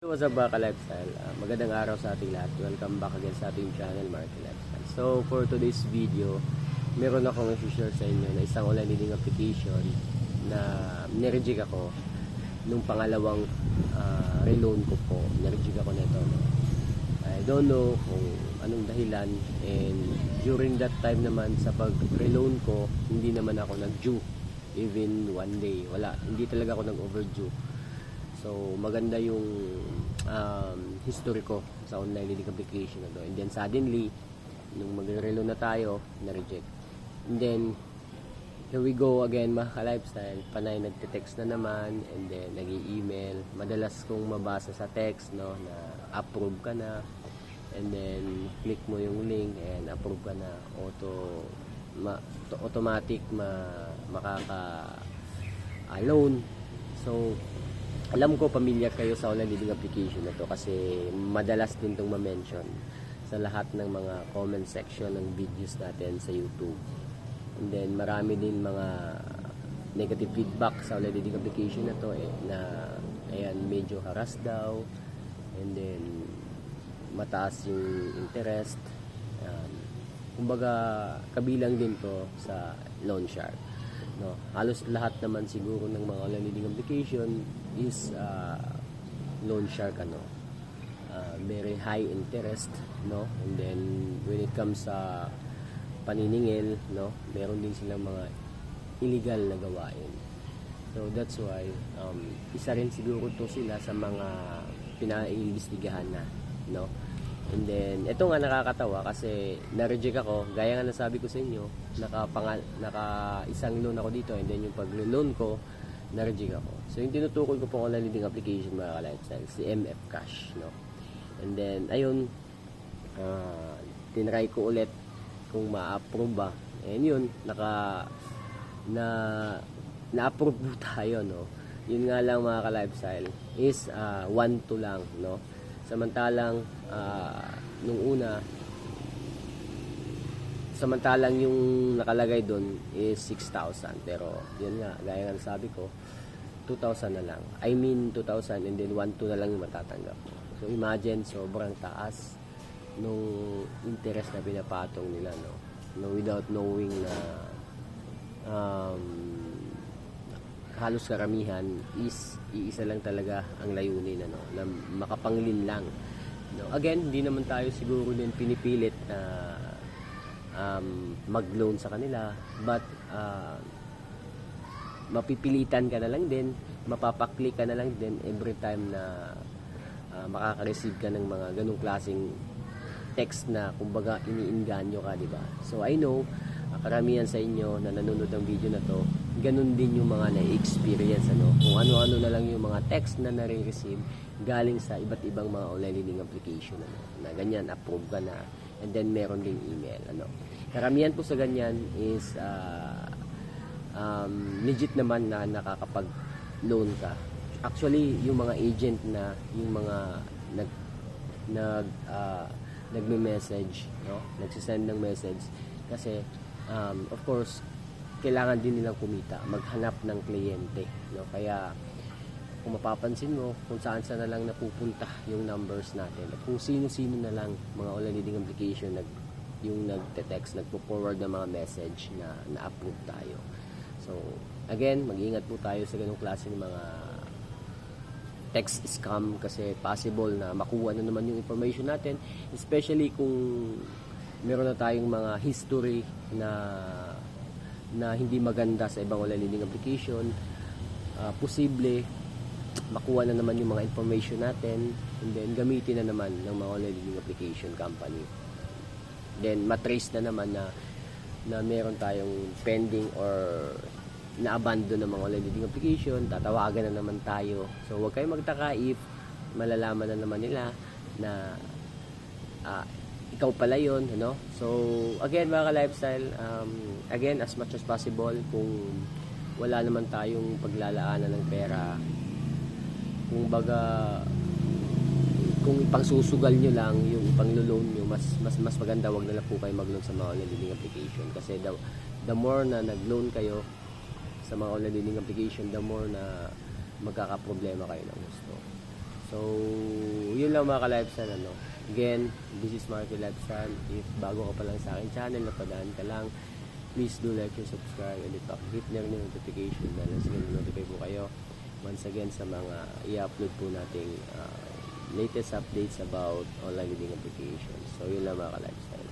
What's up mga ka-lifestyle? Magandang araw sa ating lahat. Welcome back again sa ating channel, Marky Lifestyle. So for today's video, meron akong i-share sa inyo na isang online leading application na nireject ako nung pangalawang reloan ko po. Nireject ako nito. No? I don't know kung anong dahilan, and during that time naman sa pag-reloan ko, hindi naman ako nag-due even one day. Wala, hindi talaga ako nag-overdue. So maganda yung history ko sa online leading application na to. And then suddenly, nung magre-reload na tayo, na-reject. And then, here we go again mga ka-lifestyle. Panay nagte-text na naman, and then nag-i-email. Madalas kong mabasa sa text, no, na approve ka na. And then, click mo yung link and approve ka na. Automatic makaka-loan. So, alam ko pamilyar kayo sa online leading application na to kasi madalas din itong ma-mention sa lahat ng mga comment section ng videos natin sa YouTube. And then marami din mga negative feedback sa online leading application na to na ayan, medyo harass daw, and then mataas yung interest. Kumbaga kabilang din to sa loan shark. No, halos lahat naman siguro ng mga online leading application is loan shark, very high interest, no, and then when it comes sa paniningil, no, meron din silang mga illegal na gawain. So that's why isa rin siguro to sila sa mga pinaiimbestigahan na, no. And then, ito nga nakakatawa kasi na-reject ako. Gaya nga nasabi ko sa inyo, naka isang loan ako dito, and then yung pag-loan ko, na-reject ako. So, yung tinutukoy ko pong online leading application mga ka-lifestyle, si MF Cash, no? And then, ayun, tinry ko ulit kung ma-approve ba. And yun, na-approve po tayo, no? Yun nga lang mga ka-lifestyle, is 1-2 lang, no? Samantalang yung nakalagay doon is 6,000, pero yun nga, gaya nga sabi ko, 2,000 na lang. I mean 2,000, and then 1-2 na lang yung matatanggap mo. So imagine, sobrang taas nung interest na pinapatong nila, no, without knowing na halos karamihan is iisa lang talaga ang layunin, na makapanglin lang, no. Again, hindi naman tayo siguro din pinipilit na mag-loan sa kanila, but mapipilitan ka na lang din, mapapaklik ka na lang din every time na makaka-receive ka ng mga ganung klaseng text na kumbaga iniinganyo ka, di ba? So I know karamihan sa inyo na nanonood ng video na to, ganun din yung mga na-experience, kung ano-ano na lang yung mga text na nare-receive galing sa iba't ibang mga online leading application, na ganyan, approve ka na, and then meron ding email, karamihan po sa ganyan is legit naman na nakakapag-loan ka. Actually, yung mga agent na, yung mga nagme-message, nagsisend ng message, kasi of course, kailangan din nilang kumita, maghanap ng kliyente, no? Kaya kung mapapansin mo, kung saan na lang napupunta yung numbers natin, at kung sino-sino na lang mga online leading application yung nagte-text, nagpo-forward ng mga message na na-approve tayo. So again, mag-ingat po tayo sa ganung klase ng mga text scam, kasi possible na makuha na naman yung information natin, especially kung meron na tayong mga history na hindi maganda sa ibang online leading application. Posible makuha na naman yung mga information natin, and then gamitin na naman ng mga online leading application company. Then matrace na naman na meron tayong pending or na-abandon ng mga online leading application, tatawagan na naman tayo. So huwag kayong magtaka if malalaman na naman nila na ikaw pala yun, So again mga ka-lifestyle, again, as much as possible, kung wala naman tayong paglalaanan ng pera, kung ipangsusugal nyo lang yung ipang-loan nyo, mas maganda wag na lang po kayo mag-loan sa mga online leading application, kasi the more na nag-loan kayo sa mga online leading application, the more na magkakaproblema kayo ng gusto. So, yun lang mga ka-lifestyle, ano. Again, this is Marky Lifestyle. If bago ka pa lang sa akin channel, napadaan ka lang, please do like and subscribe and hit na rin yung notification dahil notify po kayo once again sa mga i-upload po nating latest updates about online reading applications. So, yun lang mga ka-lifestyle.